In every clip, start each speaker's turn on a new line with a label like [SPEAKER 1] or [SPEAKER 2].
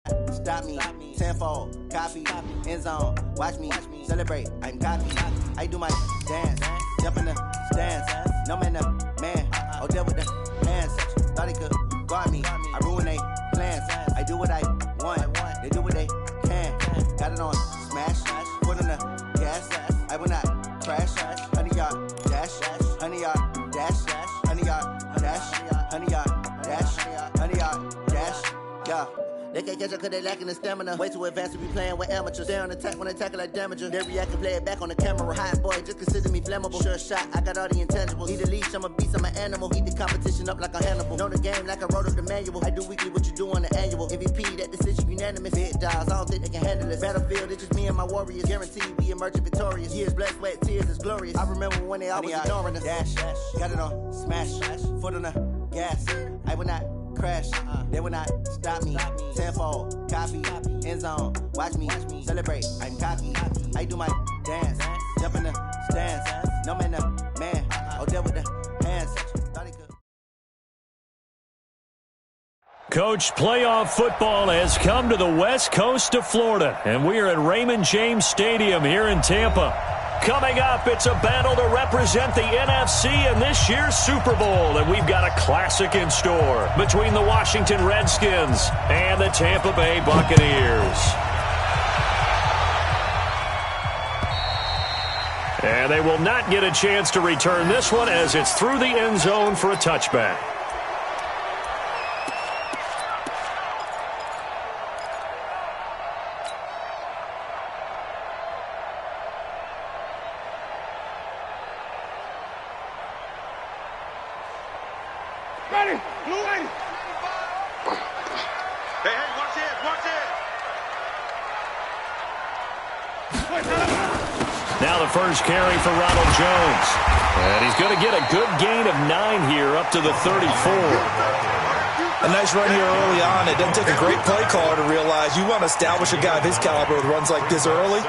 [SPEAKER 1] Stop me, tenfold, copy, end zone, watch me, celebrate, I'm cocky. I do my dance, jump in the stands, no man up, man, oh deal with the hands, thought he could guard me, I ruin they plans, I do what I want, they do what they can, got it on smash, foot on the gas, I will not crash, 100 yard dash, 100 yard dash, 100 yard dash, 100 yard dash, 100 yard dash, yeah. They can't catch up cause they lacking the stamina. Way too advanced to be playing with amateurs. Stay on attack when they tackle like damager. They react and play it back on the camera. Hot boy, just consider me flammable. Sure shot, I got all the intangibles. Need a leash, I'm a beast, I'm an animal. Eat the competition up like a Hannibal. Know the game like I wrote up the manual. I do weekly what you do on the annual. MVP, that decision unanimous. Big dials, I don't think they can handle this. Battlefield, it's just me and my warriors. Guaranteed we emerging victorious. Years, blood, sweat, tears, it's glorious. I remember when they always ignoring us. Dash, got it on smash, foot on the gas. I will not crash, they will not stop me. Tenfold, copy, end zone, watch me, celebrate, I'm cocky. I do my dance, jump in the stands, no man up, man, oh deal with the hands.
[SPEAKER 2] Coach, playoff football has come to the west coast of Florida, and we are at Raymond James Stadium here in Tampa. Coming up, it's a battle to represent the NFC in this year's Super Bowl, and we've got a classic in store between the Washington Redskins and the Tampa Bay Buccaneers. And they will not get a chance to return this one as it's through the end zone for a touchback. Now the first carry for Ronald Jones. And he's going to get a good gain of 9 here up to the 34.
[SPEAKER 3] A nice run here early on. It doesn't take a great play caller to realize you want to establish a guy of his caliber with runs like this early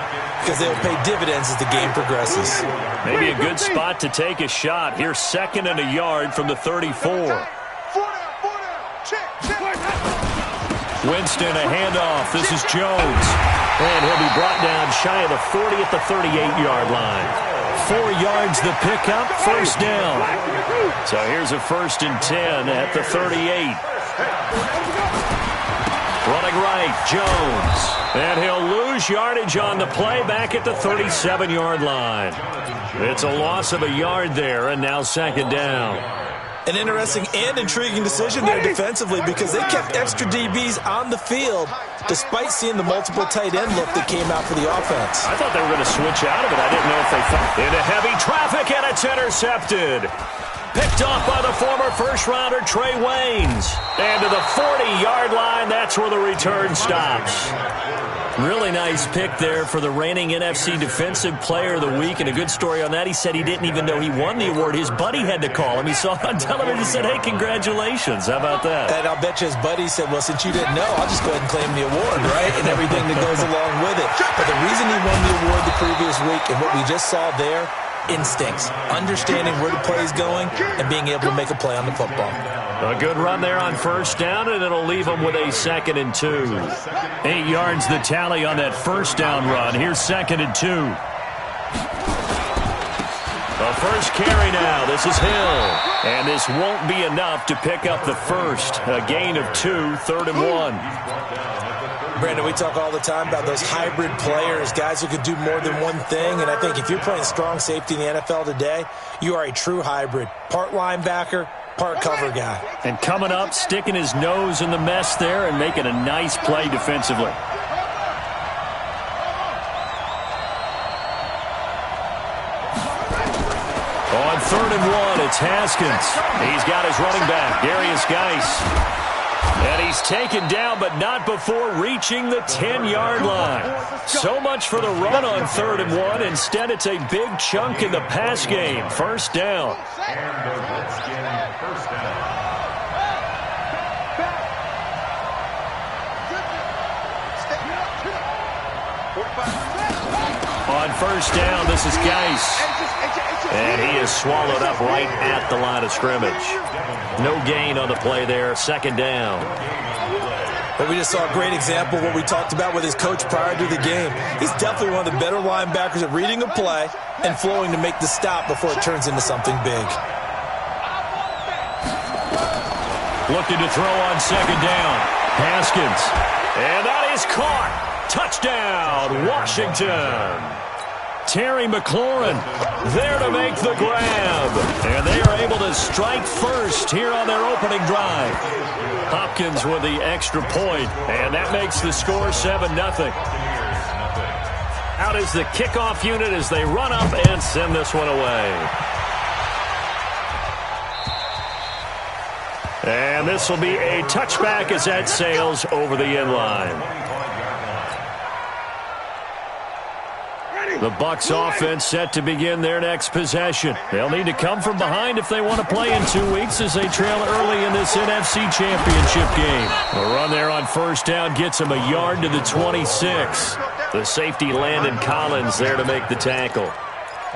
[SPEAKER 3] because they'll pay dividends as the game progresses.
[SPEAKER 2] Maybe a good spot to take a shot. Here's 2nd and a yard from the 34. Winston, a handoff. This is Jones. And he'll be brought down shy of the 40 at the 38-yard line. 4 yards the pickup, first down. So here's a 1st and 10 at the 38. Running right, Jones. And he'll lose yardage on the play back at the 37-yard line. It's a loss of a yard there, and now 2nd down.
[SPEAKER 3] An interesting and intriguing decision there defensively because they kept extra DBs on the field despite seeing the multiple tight end look that came out for the offense.
[SPEAKER 2] I thought they were going to switch out of it. I didn't know if they thought. Into heavy traffic, and it's intercepted. Picked off by the former first-rounder Trey Waynes. And to the 40-yard line, that's where the return stops. Really nice pick there for the reigning NFC Defensive Player of the Week, and a good story on that. He said he didn't even know he won the award. His buddy had to call him. He saw it on television and said, hey, congratulations. How about that?
[SPEAKER 3] And I'll bet you his buddy said, well, since you didn't know, I'll just go ahead and claim the award, right? And everything that goes along with it. But the reason he won the award the previous week and what we just saw there, instincts, understanding where the play is going, and being able to make a play on the football.
[SPEAKER 2] A good run there on 1st down, and it'll leave them with a 2nd and 2. 8 yards the tally on that 1st down run. Here's 2nd and 2. The first carry now. This is Hill. And this won't be enough to pick up the first. A gain of 2, 3rd and 1.
[SPEAKER 3] Brandon, we talk all the time about those hybrid players, guys who could do more than one thing, and I think if you're playing strong safety in the NFL today, you are a true hybrid. Part linebacker, part cover guy.
[SPEAKER 2] And coming up, sticking his nose in the mess there and making a nice play defensively. On 3rd and 1, it's Haskins. He's got his running back, Darius Geis. And he's taken down, but not before reaching the 10-yard line. So much for the run on 3rd and 1. Instead, it's a big chunk in the pass game. 1st down. On 1st down, this is Geis. And he is swallowed up right at the line of scrimmage. No gain on the play there, 2nd down.
[SPEAKER 3] But we just saw a great example of what we talked about with his coach prior to the game. He's definitely one of the better linebackers at reading a play and flowing to make the stop before it turns into something big.
[SPEAKER 2] Looking to throw on second down. Haskins. And that is caught. Touchdown, Washington. Terry McLaurin there to make the grab. And they are able to strike first here on their opening drive. Hopkins with the extra point, and that makes the score 7-0. Out is the kickoff unit as they run up and send this one away. And this will be a touchback as that sails over the end line. The Bucs offense set to begin their next possession. They'll need to come from behind if they want to play in 2 weeks as they trail early in this NFC Championship game. A run there on first down gets them a yard to the 26. The safety Landon Collins there to make the tackle.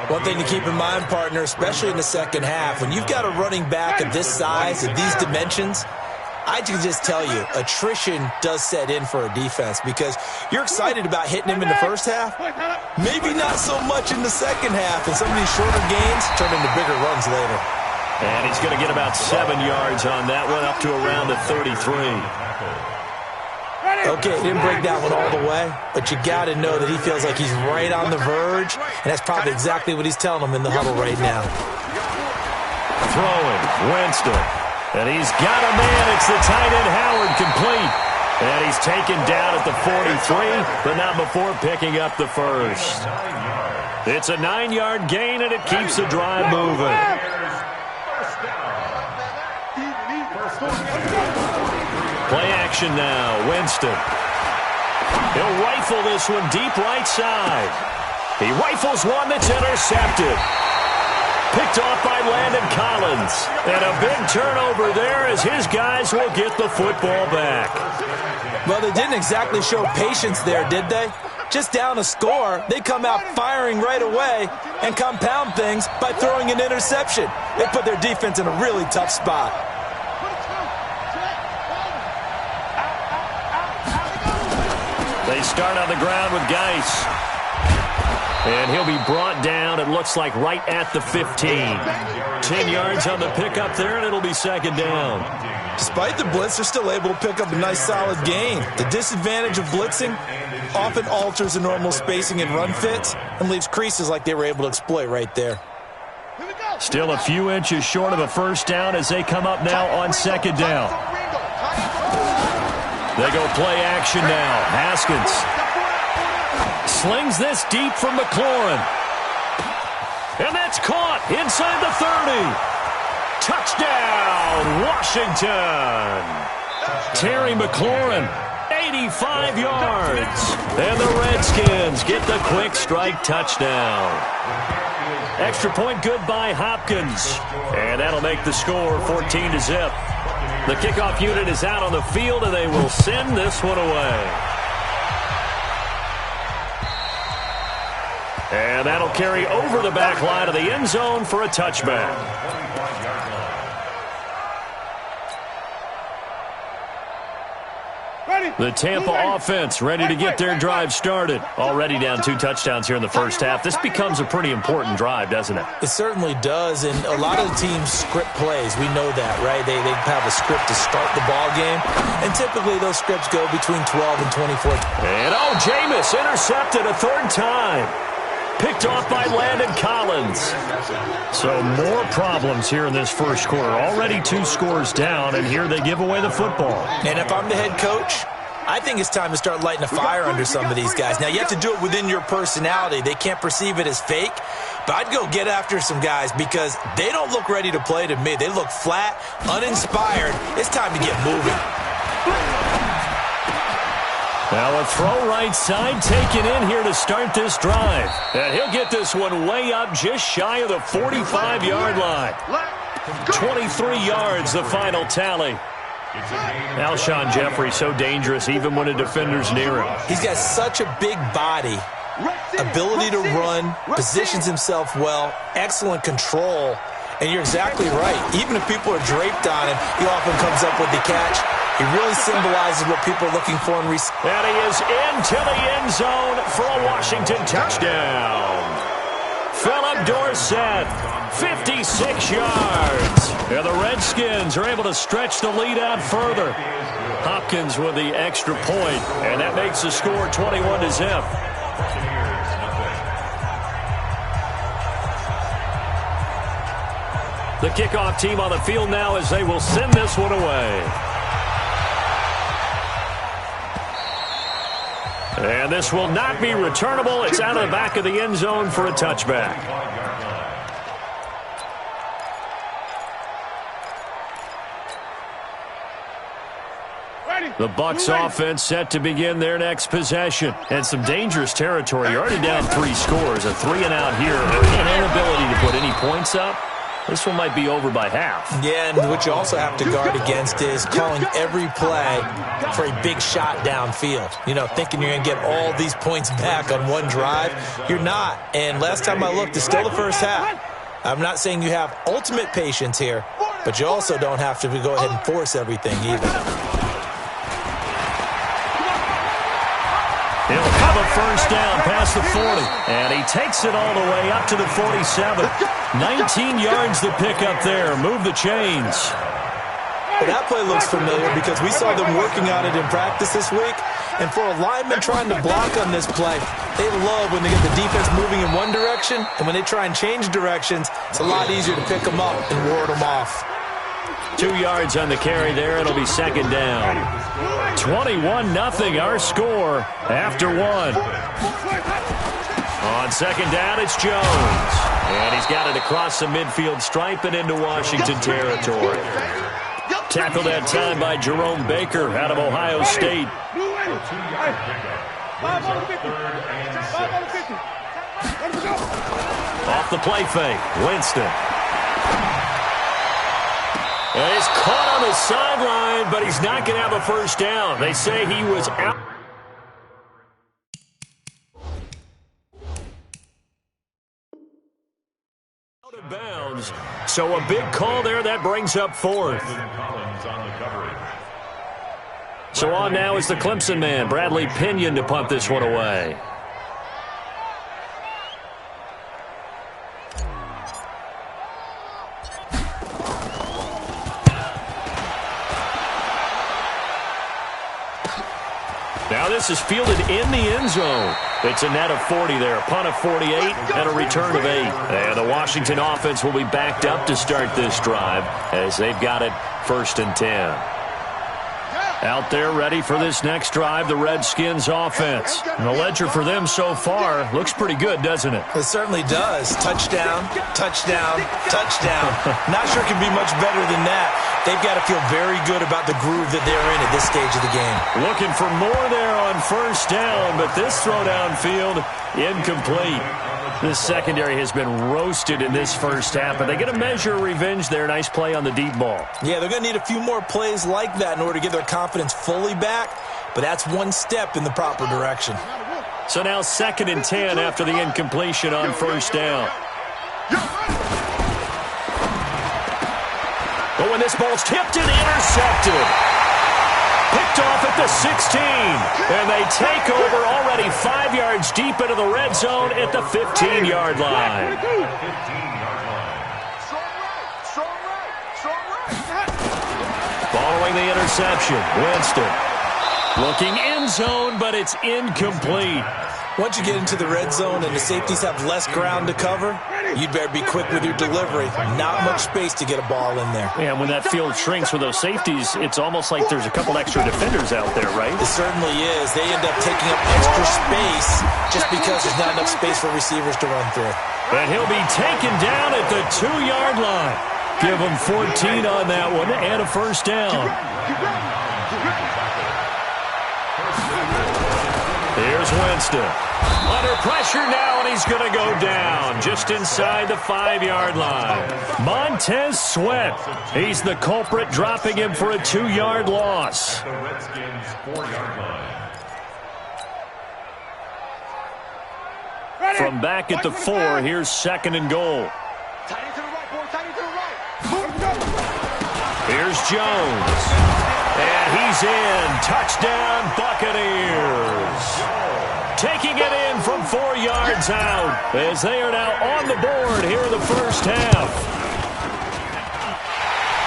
[SPEAKER 3] One thing to keep in mind, partner, especially in the second half, when you've got a running back of this size, of these dimensions, I can just tell you, attrition does set in for a defense because you're excited about hitting him in the first half. Maybe not so much in the second half, and some of these shorter gains turn into bigger runs later.
[SPEAKER 2] And he's going to get about 7 yards on that one, up to around the 33.
[SPEAKER 3] Okay, he didn't break that one all the way, but you got to know that he feels like he's right on the verge, and that's probably exactly what he's telling him in the huddle right now.
[SPEAKER 2] Throwing, Winston. And he's got a man. It's the tight end, Howard, complete. And he's taken down at the 43, but not before picking up the first. It's a 9-yard gain, and it keeps the drive moving. Play action now. Winston. He'll rifle this one deep right side. He rifles one that's intercepted. Picked off by Landon Collins. And a big turnover there as his guys will get the football back.
[SPEAKER 3] Well, they didn't exactly show patience there, did they? Just down a score, they come out firing right away and compound things by throwing an interception. They put their defense in a really tough spot.
[SPEAKER 2] They start on the ground with Geis. And he'll be brought down, it looks like, right at the 15. 10 yards on the pickup there, and it'll be second down.
[SPEAKER 3] Despite the blitz, they're still able to pick up a nice, solid gain. The disadvantage of blitzing often alters the normal spacing and run fits and leaves creases like they were able to exploit right there.
[SPEAKER 2] Still a few inches short of a first down as they come up now on second down. They go play action now. Haskins slings this deep from McLaurin. And that's caught inside the 30. Touchdown, Washington. Terry McLaurin, 85 yards. And the Redskins get the quick strike touchdown. Extra point good by Hopkins. And that'll make the score 14-0. The kickoff unit is out on the field, and they will send this one away. And that'll carry over the back line of the end zone for a touchback. The Tampa offense ready to get their drive started. Already down 2 touchdowns here in the first half. This becomes a pretty important drive, doesn't it?
[SPEAKER 3] It certainly does, and a lot of the teams script plays. We know that, right? They have a script to start the ball game, and typically those scripts go between 12 and 24.
[SPEAKER 2] And Jameis intercepted a third time. Picked off by Landon Collins. So more problems here in this first quarter. Already 2 scores down, and here they give away the football.
[SPEAKER 3] And if I'm the head coach, I think it's time to start lighting a fire under some of these guys. Now, you have to do it within your personality. They can't perceive it as fake. But I'd go get after some guys because they don't look ready to play to me. They look flat, uninspired. It's time to get moving.
[SPEAKER 2] Now a throw right side taken in here to start this drive. And he'll get this one way up just shy of the 45-yard line. 23 yards, the final tally. Alshon Jeffrey so dangerous even when a defender's near him.
[SPEAKER 3] He's got such a big body, ability to run, positions himself well, excellent control. And you're exactly right. Even if people are draped on him, he often comes up with the catch. He really symbolizes what people are looking for in receive.
[SPEAKER 2] And he is into the end zone for a Washington touchdown. Philip Dorsett, 56 yards. And the Redskins are able to stretch the lead out further. Hopkins with the extra point, and that makes the score 21-0. The kickoff team on the field now as they will send this one away. And this will not be returnable. It's out of the back of the end zone for a touchback. The Bucs offense set to begin their next possession. And some dangerous territory. You're already down 3 scores. A 3-and-out here. An inability to put any points up. This one might be over by half. Yeah, and what you also have to guard against is calling every play for a big shot downfield. You know, thinking you're going to get all these points back on one drive. You're not. And last time I looked, it's still the first half. I'm not saying you have ultimate patience here, but you also don't have to go ahead and force everything either. He'll have a first down past the 40. And he takes it all the way up to the 47. 19 yards to pick up there. Move the chains. Well, that play looks familiar because we saw them working on it in practice this week. And for a lineman trying to block on this play, they love when they get the defense moving in one direction. And when they try and change directions, it's a lot easier to pick them up and ward them off. 2 yards on the carry there. It'll be second down. 21-0 our score after 1. On second down, it's Jones. And he's got it across the midfield stripe and into Washington territory. Tackled that time by Jerome Baker out of Ohio State. Off the play fake, Winston. And he's caught on the sideline, but he's not going to have a first down. They say he was out. Out of bounds. So a big call there. That brings up 4th. So on now is the Clemson man, Bradley Pinion, to punt this one away. Now this is fielded in the end zone. It's a net of 40 there, a punt of 48, and a return of 8. And the Washington offense will be backed up to start this drive as they've got it 1st and 10. Out there ready for this next drive, the Redskins offense. And the ledger for them so far looks pretty good, doesn't it?
[SPEAKER 3] It certainly does. Touchdown, touchdown, touchdown. Not sure it can be much better than that. They've got to feel very good about the groove that they're in at this stage of the game.
[SPEAKER 2] Looking for more there on first down, but this throw downfield, incomplete. This secondary has been roasted in this first half, but they get a measure of revenge there. Nice play on the deep ball.
[SPEAKER 3] Yeah, they're going to need a few more plays like that in order to get their confidence fully back, but that's one step in the proper direction.
[SPEAKER 2] So now 2nd and 10 after the incompletion on first down. Oh, and this ball's tipped and intercepted. Picked off at the 16. And they take over already 5 yards deep into the red zone at the 15-yard line. Following the interception, Winston. Looking end zone, but it's incomplete.
[SPEAKER 3] Once you get into the red zone and the safeties have less ground to cover, you'd better be quick with your delivery. Not much space to get a ball in there.
[SPEAKER 2] Yeah, and when that field shrinks with those safeties, it's almost like there's a couple extra defenders out there, right?
[SPEAKER 3] It certainly is. They end up taking up extra space just because there's not enough space for receivers to run through.
[SPEAKER 2] And he'll be taken down at the 2-yard line. Give him 14 on that one and a first down. Here's Winston. Under pressure now, and he's going to go down just inside the 5-yard line. Montez Sweat. He's the culprit, dropping him for a 2-yard loss.
[SPEAKER 4] The Redskins 4-yard line.
[SPEAKER 2] From back at the 4, here's 2nd and goal. Here's Jones. And he's in. Touchdown, Buccaneers. Taking it in from 4 yards out as they are now on the board here in the first half.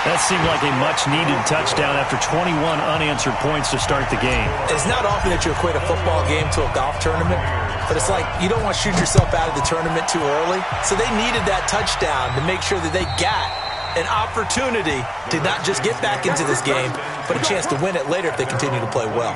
[SPEAKER 2] That seemed like a much-needed touchdown after 21 unanswered points to start the game.
[SPEAKER 3] It's not often that you equate a football game to a golf tournament, but it's like you don't want to shoot yourself out of the tournament too early. So they needed that touchdown to make sure that they got an opportunity to not just get back into this game, but a chance to win it later if they continue to play well.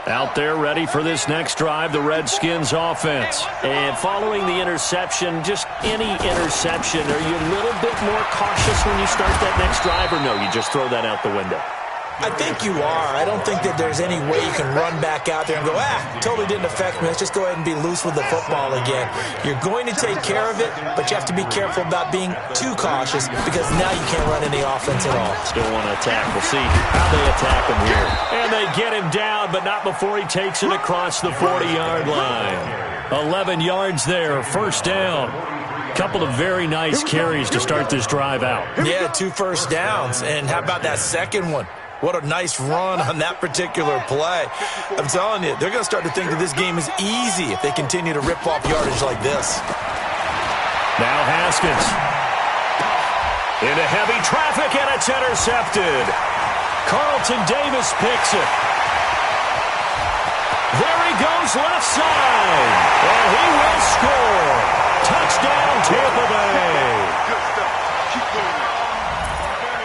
[SPEAKER 2] Out there ready for this next drive, the Redskins offense.
[SPEAKER 5] And following the interception, just any interception, are you a little bit more cautious when you start that next drive, or no, you just throw that out the window?
[SPEAKER 3] I think you are. I don't think that there's any way you can run back out there and go, totally didn't affect me. Let's just go ahead and be loose with the football again. You're going to take care of it, but you have to be careful about being too cautious because now you can't run any offense at all.
[SPEAKER 5] Still want to attack. We'll see how they attack him here.
[SPEAKER 2] And they get him down, but not before he takes it across the 40-yard line. 11 yards there, first down. Couple of very nice carries to start this drive out.
[SPEAKER 3] Yeah, 2 first downs. And how about that second one? What a nice run on that particular play. I'm telling you, they're going to start to think that this game is easy if they continue to rip off yardage like this.
[SPEAKER 2] Now Haskins. Into heavy traffic, and it's intercepted. Carlton Davis picks it. There he goes left side. And he will score. Touchdown, Tampa Bay.
[SPEAKER 6] Good stuff. Keep going.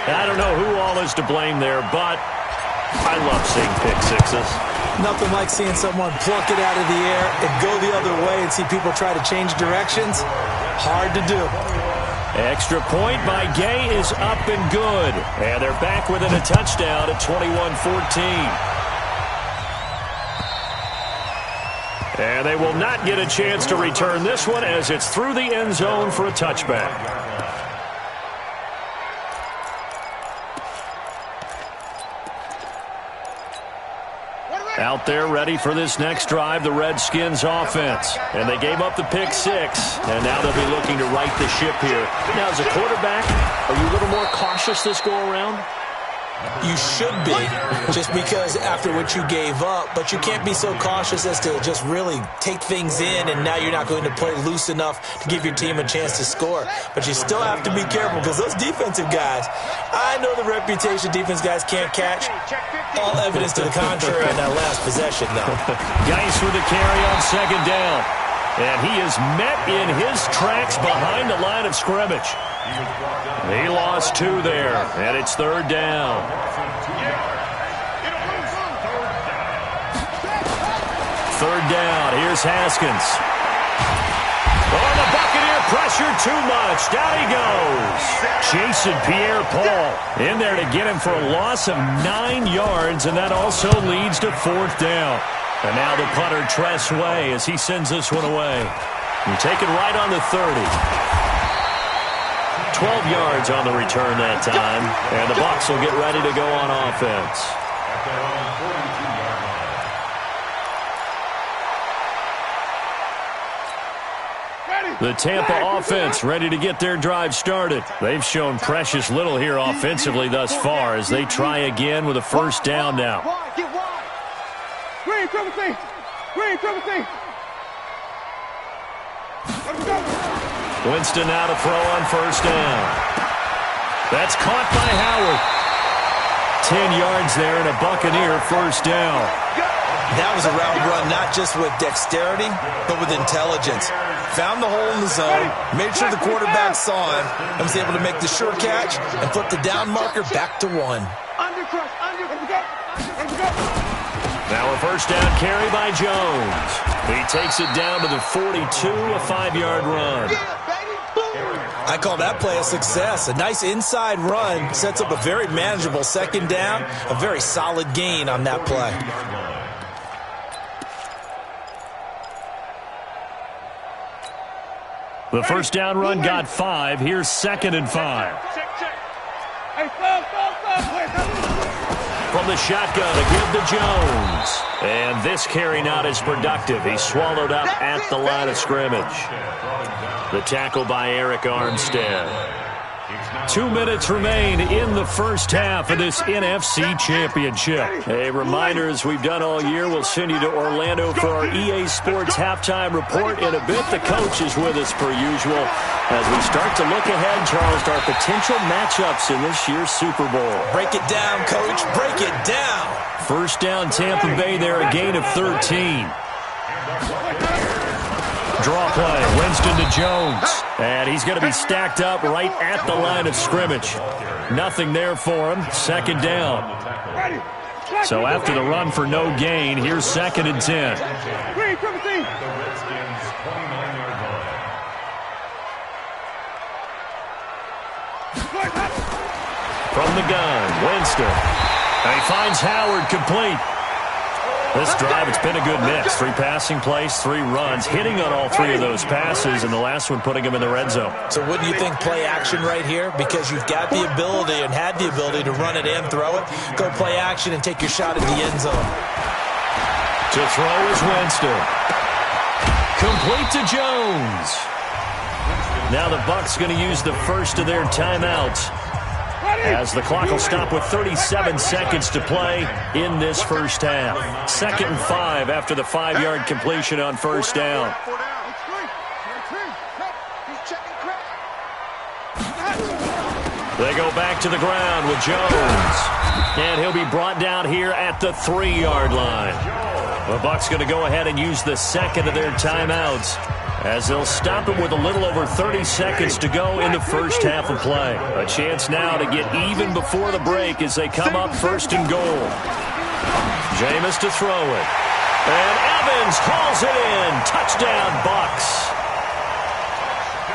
[SPEAKER 2] I don't know who all is to blame there, but I love seeing pick sixes.
[SPEAKER 3] Nothing like seeing someone pluck it out of the air and go the other way and see people try to change directions. Hard to do.
[SPEAKER 2] Extra point by Gay is up and good. And they're back within a touchdown at 21-14. And they will not get a chance to return this one as it's through the end zone for a touchback. Out there ready for this next drive, the Redskins offense. And they gave up the pick six, and now they'll be looking to right the ship here.
[SPEAKER 5] Now, as a quarterback, are you a little more cautious this go-around?
[SPEAKER 3] You should be, just because after what you gave up, but you can't be so cautious as to just really take things in, and now you're not going to play loose enough to give your team a chance to score. But you still have to be careful because those defensive guys, I know the reputation defense guys can't catch. All evidence to the contrary on that last possession, though.
[SPEAKER 2] Geis with the carry on second down. And he is met in his tracks behind the line of scrimmage. He lost 2 there, and it's third down. Third down, here's Haskins. Oh, the Buccaneer pressure too much. Down he goes. Jason Pierre-Paul in there to get him for a loss of 9 yards, and that also leads to fourth down. And now the punter, Tress Way, as he sends this one away. And taken right on the 30. 12 yards on the return that time. And the Bucs will get ready to go on offense. The Tampa offense ready to get their drive started. They've shown precious little here offensively thus far as they try again with a first down now. Winston now to throw on first down. That's caught by Howard. 10 yards there and a Buccaneer first down.
[SPEAKER 3] That was a route run not just with dexterity, but with intelligence. Found the hole in the zone, made sure the quarterback saw him, and was able to make the sure catch and flip the down marker back to 1.
[SPEAKER 2] Now a first down carry by Jones. He takes it down to the 42, a 5-yard run.
[SPEAKER 3] I call that play a success. A nice inside run sets up a very manageable second down, a very solid gain on that play.
[SPEAKER 2] The first down run got 5. Here's 2nd and 5. From the shotgun to give to Jones. And this carry not as productive. He's swallowed up at the line of scrimmage. The tackle by Eric Armstead. 2 minutes remain in the first half of this NFC Championship. A reminder, as we've done all year, we'll send you to Orlando for our EA Sports halftime report in a bit. The coach is with us per usual as we start to look ahead, Charles, to our potential matchups in this year's Super Bowl.
[SPEAKER 3] Break it down, Coach. Break it down.
[SPEAKER 2] First down, Tampa Bay there, a gain of 13. Draw play, Winston to Jones. And he's going to be stacked up right at the line of scrimmage. Nothing there for him. Second down. So after the run for no gain, here's 2nd and 10. From the gun, Winston. And he finds Howard complete. This drive, it's been a good mix. 3 passing plays, 3 runs, hitting on all 3 of those passes, and the last one putting him in the red zone.
[SPEAKER 3] So wouldn't you think play action right here? Because you've got the ability and had the ability to run it and throw it. Go play action and take your shot at the end zone.
[SPEAKER 2] To throw is Winston. Complete to Jones. Now the Bucs going to use the first of their timeouts, as the clock will stop with 37 seconds to play in this first half. 2nd and 5 after the 5-yard completion on first down. They go back to the ground with Jones. And he'll be brought down here at the 3-yard line. The Bucs going to go ahead and use the second of their timeouts, as they'll stop him with a little over 30 seconds to go in the first half of play. A chance now to get even before the break as they come up 1st and goal. Jameis to throw it. And Evans hauls it in. Touchdown, Bucs.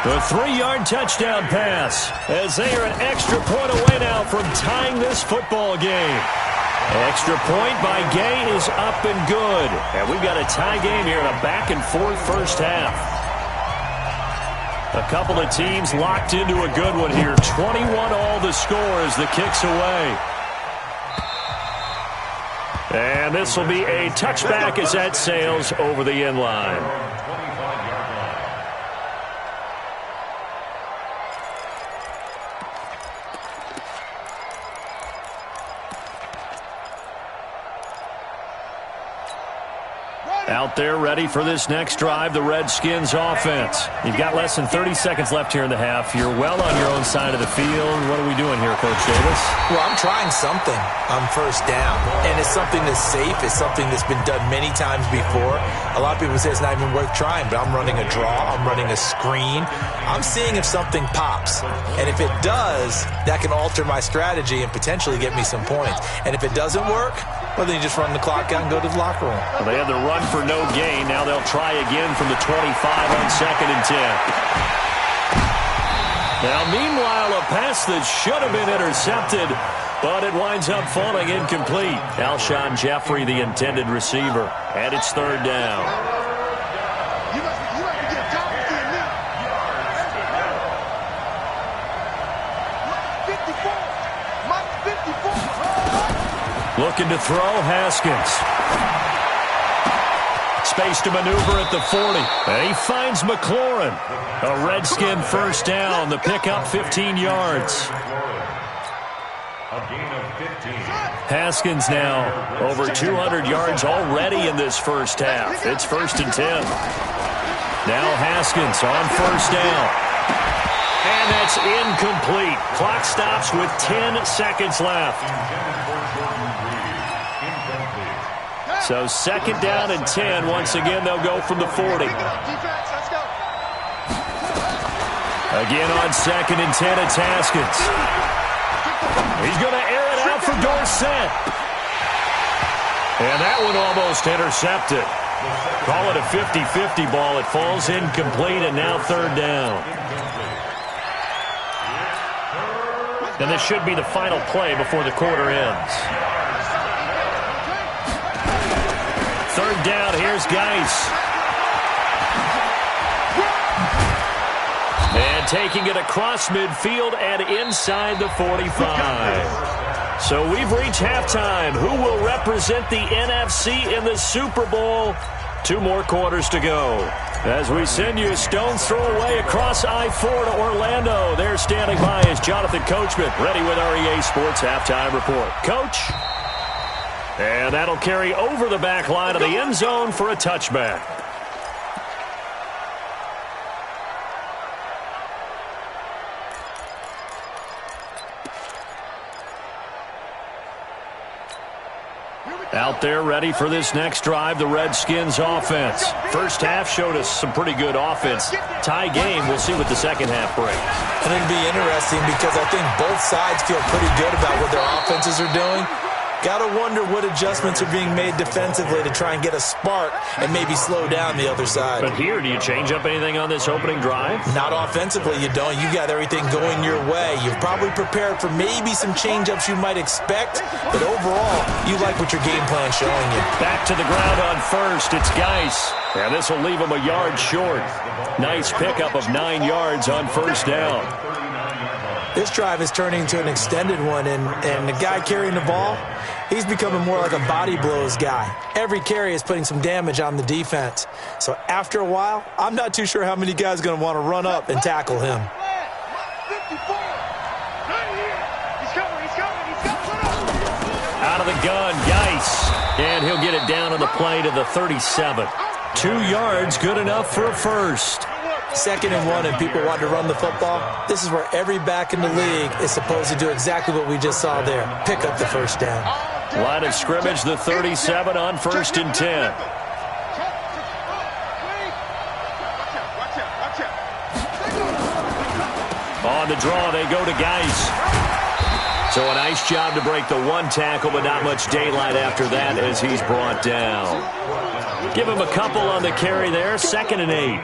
[SPEAKER 2] The 3-yard touchdown pass, as they are an extra point away now from tying this football game. Extra point by Gay is up and good. And we've got a tie game here in a back-and-forth first half. A couple of teams locked into a good one here. 21-all the score as the kick's away. And this will be a touchback as that sails over the end line. Out there ready for this next drive, the Redskins offense. You've got less than 30 seconds left here in the half. You're well on your own side of the field. What are we doing here, Coach Davis?
[SPEAKER 3] Well, I'm trying something on first down. And it's something that's safe. It's something that's been done many times before. A lot of people say it's not even worth trying, but I'm running a draw. I'm running a screen. I'm seeing if something pops. And if it does, that can alter my strategy and potentially get me some points. And if it doesn't work, well, then you just run the clock out and go to the locker room.
[SPEAKER 2] Well, they had the run for no gain. Now they'll try again from the 25 on 2nd and 10. Now, meanwhile, a pass that should have been intercepted, but it winds up falling incomplete. Alshon Jeffrey, the intended receiver, and it's 3rd down. Looking to throw, Haskins. Space to maneuver at the 40. And he finds McLaurin. A Redskin first down. The pickup 15 yards. Haskins now over 200 yards already in this first half. It's 1st and 10. Now Haskins on first down. And that's incomplete. Clock stops with 10 seconds left. So 2nd down and 10. Once again, they'll go from the 40. Again on 2nd and 10, it's Haskins. He's going to air it out for Dorsett. And that one almost intercepted. Call it a 50-50 ball. It falls incomplete, and now 3rd down. And this should be the final play before the quarter ends. 3rd down, here's Geis. And taking it across midfield and inside the 45. So we've reached halftime. Who will represent the NFC in the Super Bowl? 2 more quarters to go. As we send you a stone's throw away across I-4 to Orlando. There standing by is Jonathan Coachman, ready with our EA Sports Halftime Report. Coach. And that'll carry over the back line of the end zone for a touchback. Out there ready for this next drive, the Redskins offense. First half showed us some pretty good offense. Tie game, we'll see what the second half brings.
[SPEAKER 3] And it'll be interesting because I think both sides feel pretty good about what their offenses are doing. Got to wonder what adjustments are being made defensively to try and get a spark and maybe slow down the other side.
[SPEAKER 2] But here, do you change up anything on this opening drive?
[SPEAKER 3] Not offensively, you don't. You got everything going your way. You've probably prepared for maybe some change-ups you might expect, but overall, you like what your game plan's showing you.
[SPEAKER 2] Back to the ground on first. It's Geis. And this will leave him a yard short. Nice pickup of 9 yards on first down.
[SPEAKER 3] This drive is turning into an extended one, and the guy carrying the ball, he's becoming more like a body blows guy. Every carry is putting some damage on the defense. So after a while, I'm not too sure how many guys are going to want to run up and tackle him.
[SPEAKER 2] Out of the gun, Geis. And he'll get it down on the play to the 37. 2 yards, good enough for a first.
[SPEAKER 3] 2nd and 1 and people want to run the football. This is where every back in the league is supposed to do exactly what we just saw there. Pick up the first down.
[SPEAKER 2] Line of scrimmage, the 37 on 1st and 10. On the draw, they go to Geis. So a nice job to break the 1 tackle, but not much daylight after that as he's brought down. Give him a couple on the carry there, 2nd and 8.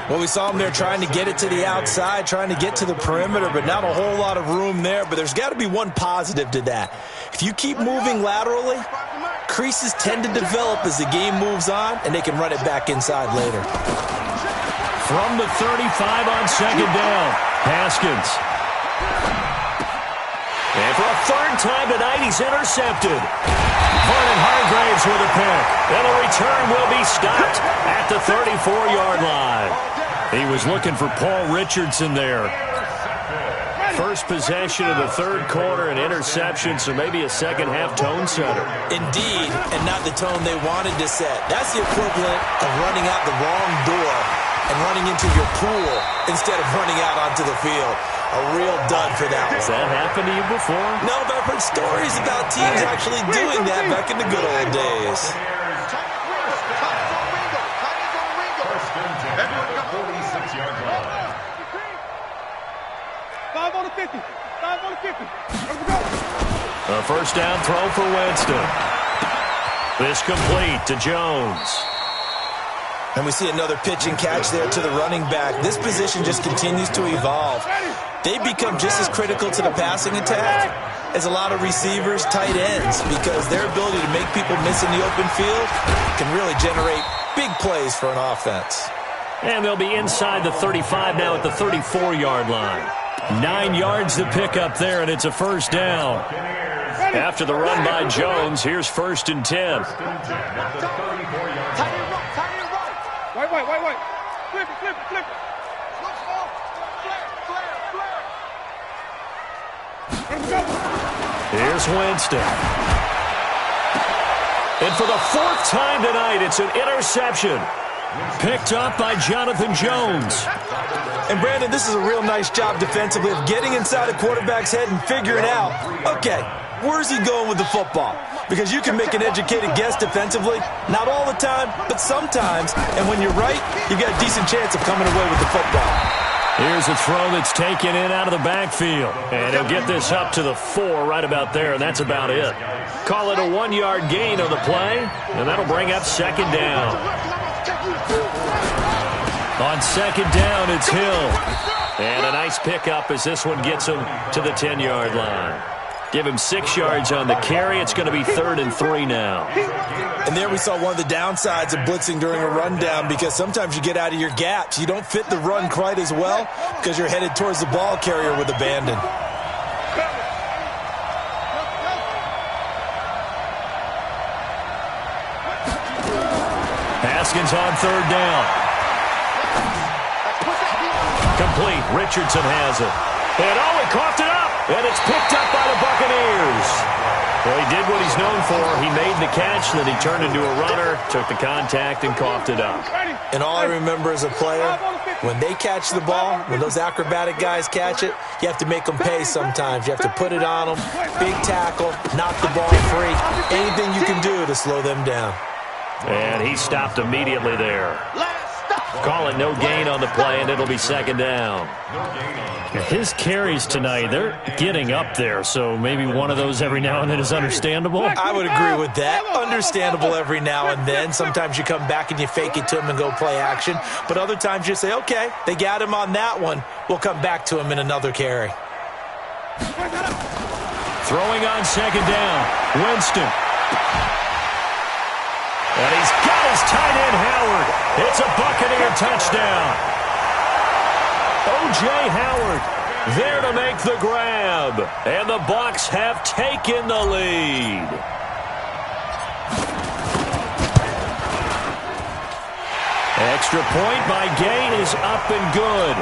[SPEAKER 3] Well, we saw him there trying to get it to the outside, trying to get to the perimeter, but not a whole lot of room there. But there's got to be one positive to that. If you keep moving laterally, creases tend to develop as the game moves on, and they can run it back inside later.
[SPEAKER 2] From the 35 on 2nd down, Haskins. And for a 3rd time tonight, he's intercepted. Vernon Hargraves with a pick. And the return will be stopped at the 34-yard line. He was looking for Paul Richardson there. First possession of the 3rd quarter, an interception, so maybe a second-half tone setter.
[SPEAKER 3] Indeed, and not the tone they wanted to set. That's the equivalent of running out the wrong door and running into your pool instead of running out onto the field. A real dud for that one.
[SPEAKER 2] Has that happened to you before?
[SPEAKER 3] No, but I've heard stories about teams actually doing that back in the good old days.
[SPEAKER 4] 46-yard line.
[SPEAKER 6] 5 on the 50. 5 on the 50. Let's go.
[SPEAKER 2] A first down throw for Winston. This complete to Jones.
[SPEAKER 3] And we see another pitch and catch there to the running back. This position just continues to evolve. They become just as critical to the passing attack as a lot of receivers, tight ends, because their ability to make people miss in the open field can really generate big plays for an offense.
[SPEAKER 2] And they'll be inside the 35 now at the 34-yard line. 9 yards to pick up there, and it's a first down. After the run by Jones, here's 1st and 10.
[SPEAKER 6] Wait. Flip it.
[SPEAKER 2] Here's Winston. And for the 4th time tonight, it's an interception. Picked up by Jonathan Jones.
[SPEAKER 3] And, Brandon, this is a real nice job defensively of getting inside a quarterback's head and figuring out, okay, where's he going with the football? Because you can make an educated guess defensively, not all the time, but sometimes. And when you're right, you got a decent chance of coming away with the football.
[SPEAKER 2] Here's a throw that's taken in out of the backfield. And he'll get this up to the 4 right about there, and that's about it. Call it a 1-yard gain on the play, and that'll bring up 2nd down. On 2nd down, it's Hill. And a nice pickup as this one gets him to the 10-yard line. Give him 6 yards on the carry. It's going to be 3rd and 3 now.
[SPEAKER 3] And there we saw one of the downsides of blitzing during a rundown, because sometimes you get out of your gaps. You don't fit the run quite as well because you're headed towards the ball carrier with abandon.
[SPEAKER 5] Haskins on third down. Complete. Richardson has it. And he coughed it up. And it's picked up by the Buccaneers. Well, he did what he's known for. He made the catch, then he turned into a runner, took the contact, and coughed it up.
[SPEAKER 3] And all I remember as a player, when they catch the ball, when those acrobatic guys catch it, you have to make them pay sometimes. You have to put it on them, big tackle, knock the ball free, anything you can do to slow them down.
[SPEAKER 5] And he stopped immediately there. Call it no gain on the play, and it'll be second down.
[SPEAKER 2] His carries tonight, they're getting up there, so maybe one of those every now and then is understandable.
[SPEAKER 3] I would agree with that. Understandable every now and then. Sometimes you come back and you fake it to him and go play action. But other times you say, okay, they got him on that one. We'll come back to him in another carry.
[SPEAKER 5] Throwing on second down, Winston. And he's got his tight end, Howard. It's a Buccaneer touchdown. O.J. Howard there to make the grab. And the Bucs have taken the lead. Extra point by Gain is up and good.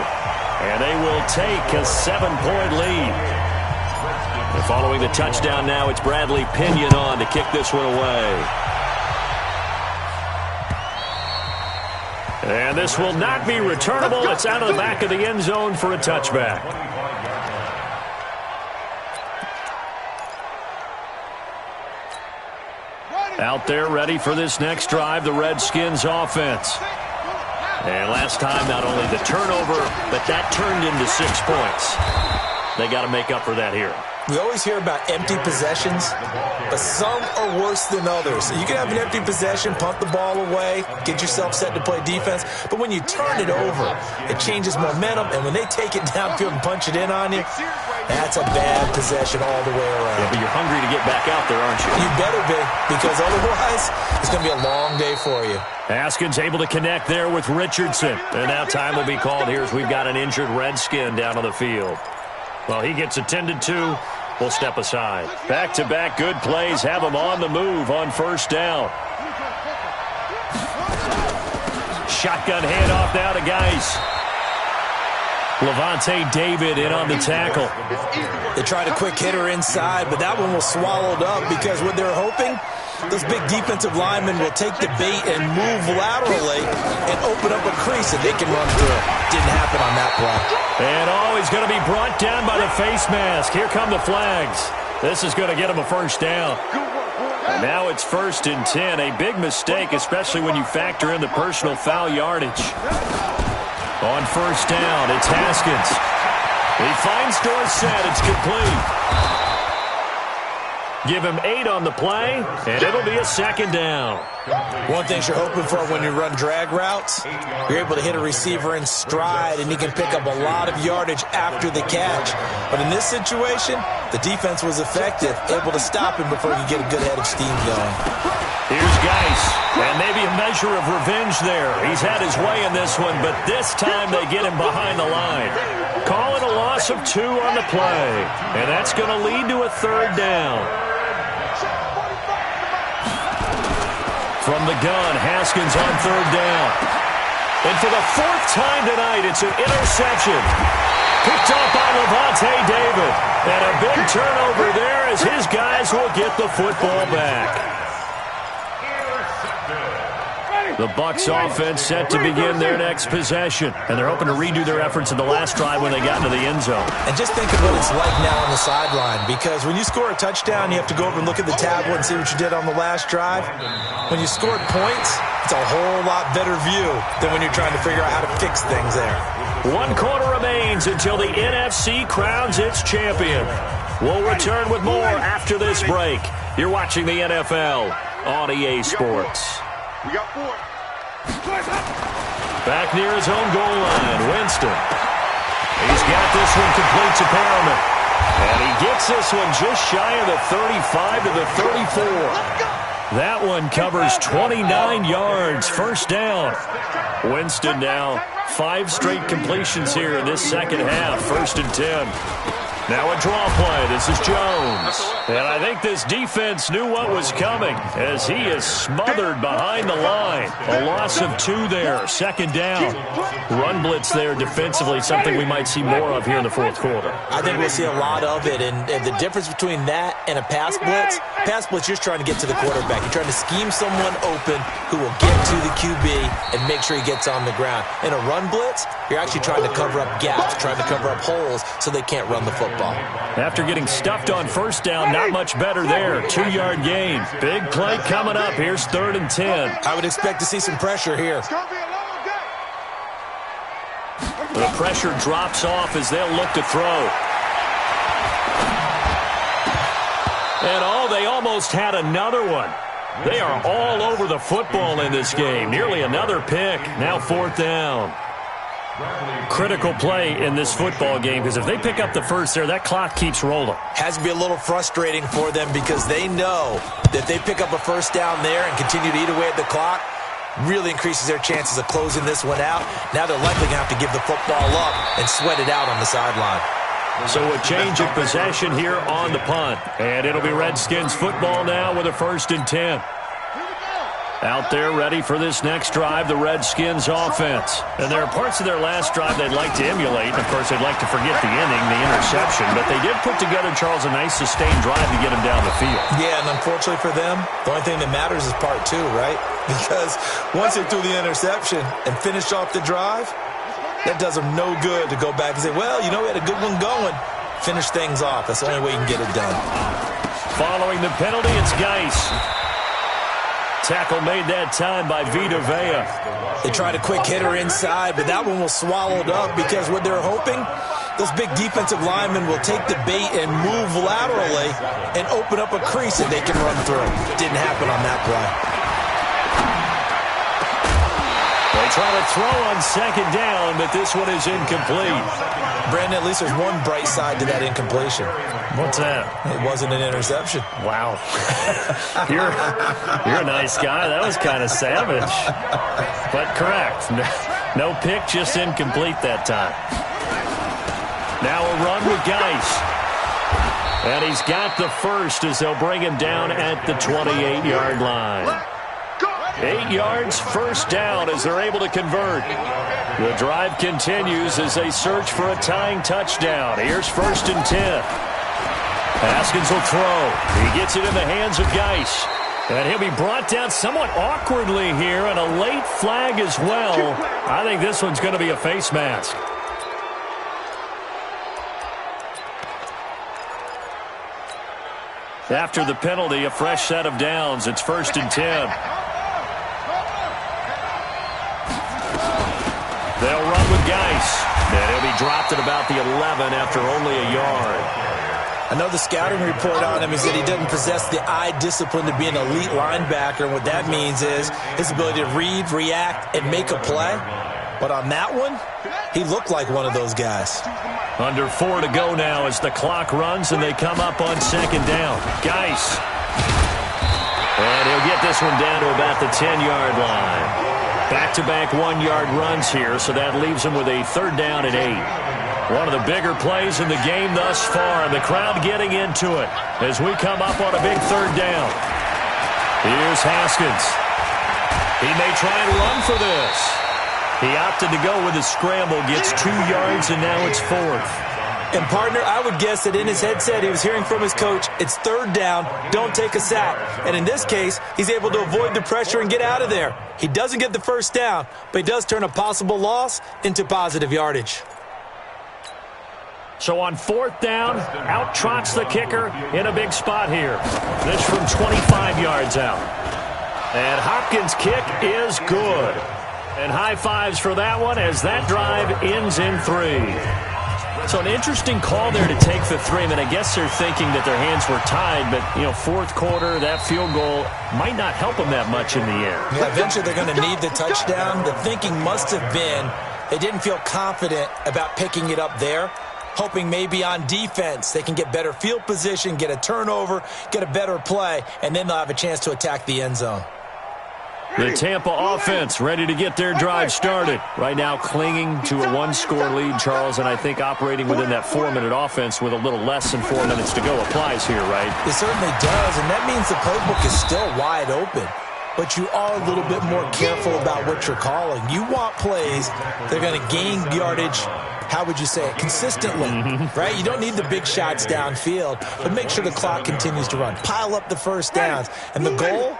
[SPEAKER 5] And they will take a 7-point lead. And following the touchdown now, it's Bradley Pinion on to kick this one away. And this will not be returnable. It's out of the back of the end zone for a touchback. Out there ready for this next drive, the Redskins offense. And last time, not only the turnover, but that turned into 6 points. They got to make up for that here.
[SPEAKER 3] We always hear about empty possessions, but some are worse than others. You can have an empty possession, punt the ball away, get yourself set to play defense, but when you turn it over, it changes momentum, and when they take it downfield and punch it in on you, that's a bad possession all the way around.
[SPEAKER 5] Yeah, but you're hungry to get back out there, aren't you?
[SPEAKER 3] You better be, because otherwise, it's going to be a long day for you.
[SPEAKER 5] Haskins able to connect there with Richardson. And now time will be called here as we've got an injured Redskin down on the field. Well, he gets attended to. We'll step aside. Back-to-back good plays have him on the move on first down. Shotgun handoff now to Geis. Levante David in on the tackle.
[SPEAKER 3] They tried a quick hitter inside, but that one was swallowed up because what they're hoping, those big defensive linemen will take the bait and move laterally and open up a crease and they can run through it. Didn't happen on that play.
[SPEAKER 5] And he's going to be brought down by the face mask. Here come the flags. This is going to get him a first down. And now it's 1st and 10. A big mistake, especially when you factor in the personal foul yardage. On first down, it's Haskins. He finds Dorsett. It's complete. Give him 8 on the play, and it'll be a second down.
[SPEAKER 3] One thing you're hoping for when you run drag routes, you're able to hit a receiver in stride, and he can pick up a lot of yardage after the catch. But in this situation, the defense was effective, able to stop him before he could get a good head of steam going.
[SPEAKER 5] Here's Geis, and maybe a measure of revenge there. He's had his way in this one, but this time they get him behind the line. Call it a loss of 2 on the play, and that's going to lead to a third down. From the gun, Haskins on third down. And for the 4th time tonight, it's an interception. Picked up by Levante David. And a big turnover there as his guys will get the football back. The Bucs offense set to begin their next possession. And they're hoping to redo their efforts in the last drive when they got into the end zone.
[SPEAKER 3] And just think of what it's like now on the sideline. Because when you score a touchdown, you have to go over and look at the tablet and see what you did on the last drive. When you scored points, it's a whole lot better view than when you're trying to figure out how to fix things there.
[SPEAKER 5] 1 quarter remains until the NFC crowns its champion. We'll return with more after this break. You're watching the NFL on EA Sports.
[SPEAKER 6] We got 4.
[SPEAKER 5] Back near his own goal line, Winston. He's got this one complete to Perriman. And he gets this one just shy of the 35 to the 34. That one covers 29 yards, first down. Winston now 5 straight completions here in this second half, 1st and 10.
[SPEAKER 2] Now a draw play. This is Jones. And I think this defense knew what was coming as he is smothered behind the line. A loss of 2 there. Second down. Run blitz there defensively, something we might see more of here in the fourth quarter.
[SPEAKER 3] I think we'll see a lot of it. And the difference between that and a pass blitz, you're just trying to get to the quarterback. You're trying to scheme someone open who will get to the QB and make sure he gets on the ground. In a run blitz, you're actually trying to cover up gaps, trying to cover up holes so they can't run the football.
[SPEAKER 2] After getting stuffed on first down, not much better there. 2-yard gain. Big play coming up. Here's 3rd and 10.
[SPEAKER 3] I would expect to see some pressure here.
[SPEAKER 2] The pressure drops off as they'll look to throw. And they almost had another one. They are all over the football in this game. Nearly another pick. Now 4th down. Critical play in this football game because if they pick up the first there, that clock keeps rolling.
[SPEAKER 3] Has to be a little frustrating for them because they know that they pick up a first down there and continue to eat away at the clock, really increases their chances of closing this one out. Now they're likely going to have to give the football up and sweat it out on the sideline.
[SPEAKER 2] So a change of possession here on the punt. And it'll be Redskins football now with a 1st and 10. Out there ready for this next drive, the Redskins offense. And there are parts of their last drive they'd like to emulate. And, of course, they'd like to forget the inning, the interception. But they did put together, Charles, a nice sustained drive to get them down the field.
[SPEAKER 3] Yeah, and unfortunately for them, the only thing that matters is part 2, right? Because once they threw the interception and finished off the drive, that does them no good to go back and say, well, we had a good one going. Finish things off. That's the only way you can get it done.
[SPEAKER 2] Following the penalty, it's Geis. Tackle made that time by Vita Vea.
[SPEAKER 3] They tried a quick hitter inside, but that one was swallowed up because what they're hoping, those big defensive linemen will take the bait and move laterally and open up a crease that they can run through. Didn't happen on that play.
[SPEAKER 2] They try to throw on 2nd down, but this one is incomplete.
[SPEAKER 3] Brandon, at least there's one bright side to that incompletion.
[SPEAKER 2] What's that?
[SPEAKER 3] It wasn't an interception.
[SPEAKER 2] Wow. You're a nice guy. That was kind of savage. But correct. No pick, just incomplete that time. Now a run with Geis. And he's got the first as they'll bring him down at the 28-yard line. 8 yards, 1st down as they're able to convert. The drive continues as they search for a tying touchdown. Here's 1st and 10. Haskins will throw. He gets it in the hands of Geis. And he'll be brought down somewhat awkwardly here, and a late flag as well. I think this one's going to be a face mask. After the penalty, a fresh set of downs. It's 1st and 10. They'll run with Geis. And he'll be dropped at about the 11 after only a yard.
[SPEAKER 3] I know the scouting report on him is that he doesn't possess the eye discipline to be an elite linebacker. And what that means is his ability to read, react, and make a play. But on that one, he looked like one of those guys.
[SPEAKER 2] Under 4 to go now as the clock runs and they come up on 2nd down. Geis. And he'll get this one down to about the 10-yard line. Back-to-back 1-yard runs here, so that leaves him with a 3rd down and 8. One of the bigger plays in the game thus far, and the crowd getting into it as we come up on a big 3rd down. Here's Haskins. He may try and run for this. He opted to go with a scramble, gets 2 yards, and now it's 4th.
[SPEAKER 3] And, partner, I would guess that in his headset he was hearing from his coach, it's 3rd down, don't take a sack. And in this case, he's able to avoid the pressure and get out of there. He doesn't get the 1st down, but he does turn a possible loss into positive yardage.
[SPEAKER 2] So on 4th down, out trots the kicker in a big spot here. This from 25 yards out. And Hopkins' kick is good. And high fives for that one as that drive ends in 3. So an interesting call there to take the 3. I mean, I guess they're thinking that their hands were tied, but, 4th quarter, that field goal might not help them that much in the end.
[SPEAKER 3] Yeah, eventually they're going to need the touchdown. The thinking must have been they didn't feel confident about picking it up there, hoping maybe on defense they can get better field position, get a turnover, get a better play, and then they'll have a chance to attack the end zone.
[SPEAKER 5] The Tampa offense ready to get their drive started. Right now clinging to a one-score lead, Charles, and I think operating within that 4-minute offense with a little less than 4 minutes to go applies here, right?
[SPEAKER 3] It certainly does, and that means the playbook is still wide open. But you are a little bit more careful about what you're calling. You want plays that are going to gain yardage, how would you say it, consistently, right? You don't need the big shots downfield, but make sure the clock continues to run. Pile up the first downs. And the goal?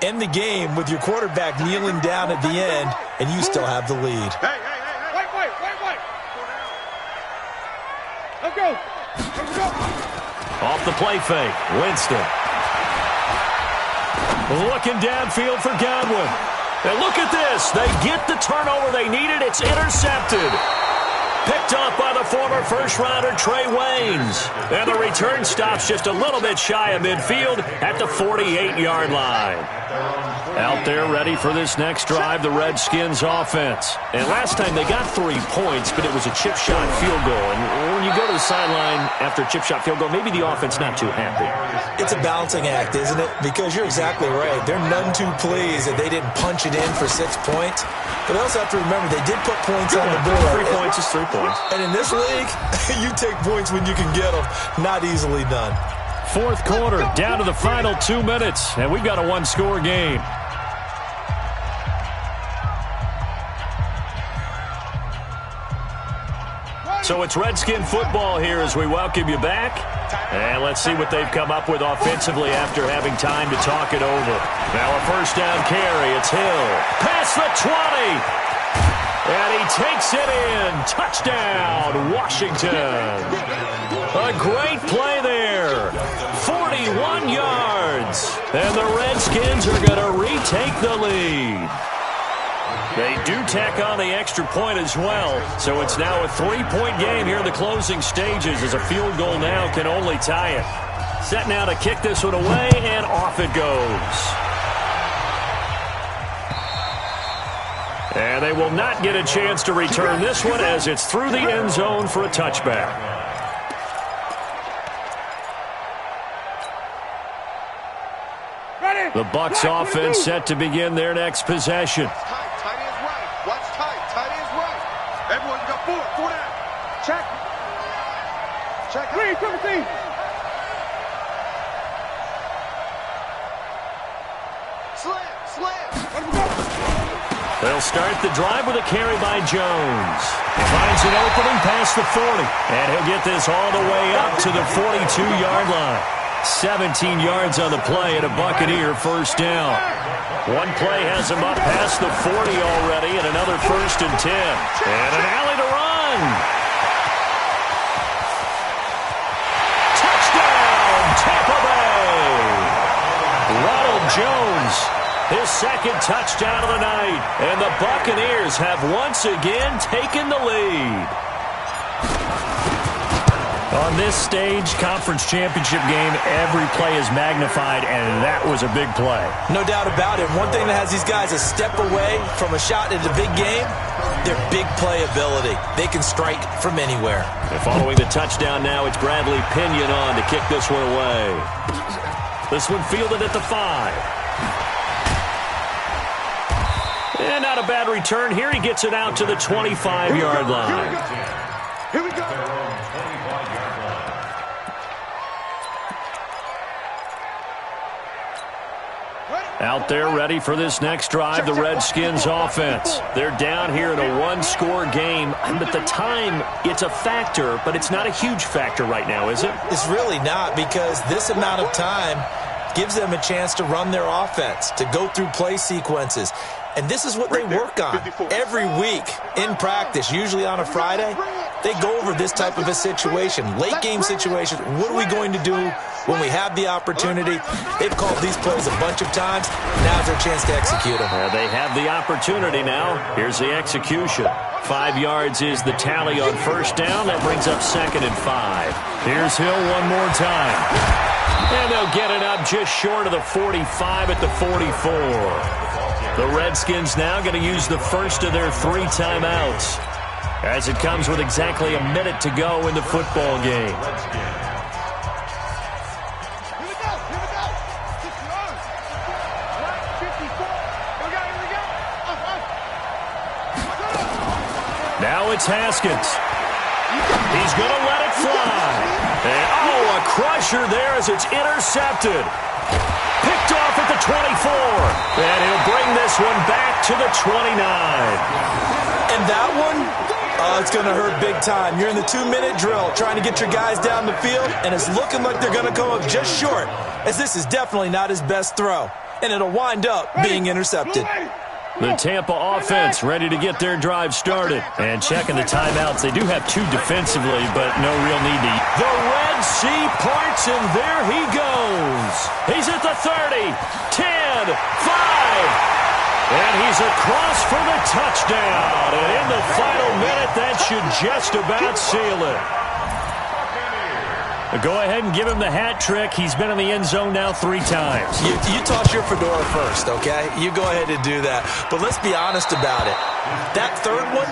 [SPEAKER 3] End the game with your quarterback kneeling down at the end, and you still have the lead.
[SPEAKER 6] Wait. Let's go.
[SPEAKER 5] Off the play fake, Winston. Looking downfield for Godwin. And look at this. They get the turnover they needed. It's intercepted. Picked off by the former first-rounder Trey Waynes. And the return stops just a little bit shy of midfield at the 48-yard line. Out there ready for this next drive, the Redskins offense. And last time they got 3 points, but it was a chip shot field goal. And when you go to the sideline after a chip shot field goal, maybe the offense not too happy.
[SPEAKER 3] It's a balancing act, isn't it? Because you're exactly right. They're none too pleased that they didn't punch it in for 6 points. But they also have to remember they did put points on the board.
[SPEAKER 5] 3 points is 3 points.
[SPEAKER 3] And in this league, you take points when you can get them. Not easily done.
[SPEAKER 5] Fourth quarter, down to the final 2 minutes, and we've got a one-score game. So it's Redskin football here as we welcome you back. And let's see what they've come up with offensively after having time to talk it over. Now a first down carry. It's Hill. Past the 20. And he takes it in. Touchdown, Washington. A great play there. 41 yards. And the Redskins are going to retake the lead. They do tack on the extra point as well. So it's now a 3-point game here in the closing stages as a field goal now can only tie it. Set now to kick this one away, and off it goes. And they will not get a chance to return this one as it's through the end zone for a touchback. The Bucs offense set to begin their next possession.
[SPEAKER 6] Everyone got 4 down. Check. Clean, 17. Slam.
[SPEAKER 5] They'll start the drive with a carry by Jones. He finds an opening past the 40. And he'll get this all the way up to the 42-yard line. 17 yards on the play and a Buccaneer first down. One play has him up past the 40 already, and another 1st and 10. And an alley to run. Touchdown, Tampa Bay. Ronald Jones, his second touchdown of the night. And the Buccaneers have once again taken the lead. On this stage, conference championship game, every play is magnified, and that was a big play.
[SPEAKER 3] No doubt about it. One thing that has these guys a step away from a shot in a big game, their big play ability. They can strike from anywhere.
[SPEAKER 5] And following the touchdown now, it's Bradley Pinion on to kick this one away. This one fielded at the 5. And not a bad return here. He gets it out to the 25-yard line.
[SPEAKER 6] Here we go.
[SPEAKER 5] Out there ready for this next drive, the Redskins offense. They're down here in a one-score game, but the time, it's a factor, but it's not a huge factor right now, is it?
[SPEAKER 3] It's really not, because this amount of time gives them a chance to run their offense, to go through play sequences. And this is what they work on every week in practice, usually on a Friday. They go over this type of a situation, late-game situation. What are we going to do when we have the opportunity? They've called these plays a bunch of times. Now's their chance to execute them.
[SPEAKER 5] They have the opportunity now. Here's the execution. 5 yards is the tally on first down. That brings up 2nd and 5. Here's Hill one more time. And they'll get it up just short of the 45 at the 44. The Redskins now going to use the first of their 3 timeouts, as it comes with exactly a minute to go in the football game.
[SPEAKER 6] Here we go. 54. We got
[SPEAKER 5] Now it's Haskins. He's going to let it fly. And, a crusher there as it's intercepted. Picked off at the 24. And he'll bring this one back to the 29.
[SPEAKER 3] And that one, it's going to hurt big time. You're in the 2-minute drill trying to get your guys down the field, and it's looking like they're going to come up just short, as this is definitely not his best throw. And it'll wind up being intercepted.
[SPEAKER 5] The Tampa offense ready to get their drive started. And checking the timeouts. They do have 2 defensively, but no real need to. The Red Sea parts, and there he goes. He's at the 30, 10, 5. And he's across for the touchdown. And in the final minute, that should just about seal it. Go ahead and give him the hat trick. He's been in the end zone now 3 times.
[SPEAKER 3] You toss your fedora first, okay? You go ahead and do that. But let's be honest about it. That third one,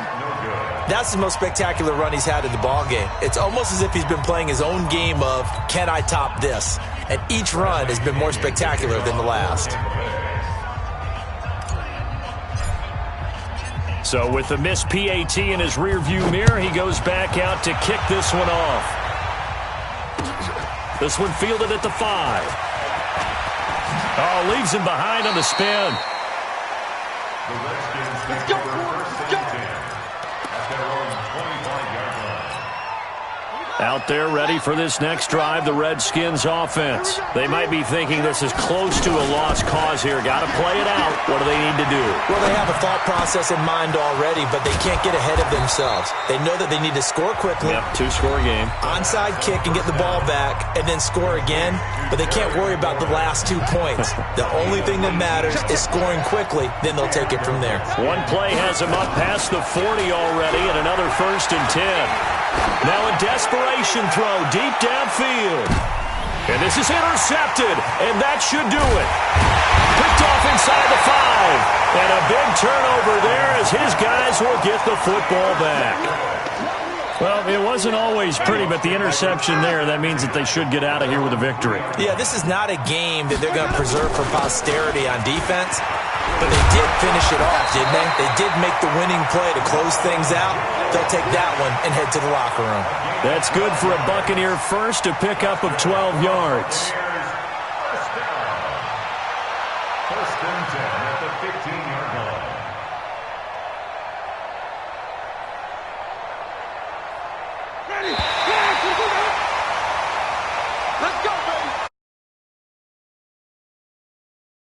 [SPEAKER 3] that's the most spectacular run he's had in the ballgame. It's almost as if he's been playing his own game of, can I top this? And each run has been more spectacular than the last.
[SPEAKER 5] So with the missed PAT in his rearview mirror, he goes back out to kick this one off. This one fielded at the 5. Oh, leaves him behind on the spin.
[SPEAKER 4] The Redskins take over first and 10 at their own 25-yard line.
[SPEAKER 5] Out there ready for this next drive, the Redskins offense. They might be thinking this is close to a lost cause here. Got to play it out. What do they need to do?
[SPEAKER 3] Well, they have a thought process in mind already, but they can't get ahead of themselves. They know that they need to score quickly.
[SPEAKER 5] Yep, 2-score game.
[SPEAKER 3] Onside kick and get the ball back and then score again, but they can't worry about the last 2 points. The only thing that matters is scoring quickly, then they'll take it from there.
[SPEAKER 5] One play has him up past the 40 already, and another 1st and 10. Now a desperation throw deep downfield. And this is intercepted, and that should do it. Picked off inside the 5. And a big turnover there as his guys will get the football back. Well, it wasn't always pretty, but the interception there, that means that they should get out of here with a victory.
[SPEAKER 3] Yeah, this is not a game that they're going to preserve for posterity on defense, but they did finish it off, didn't they? They did make the winning play to close things out. They'll take that one and head to the locker room.
[SPEAKER 5] That's good for a Buccaneer first, a pickup of 12 yards.
[SPEAKER 4] First and 10 at the 15-yard line.
[SPEAKER 6] Ready.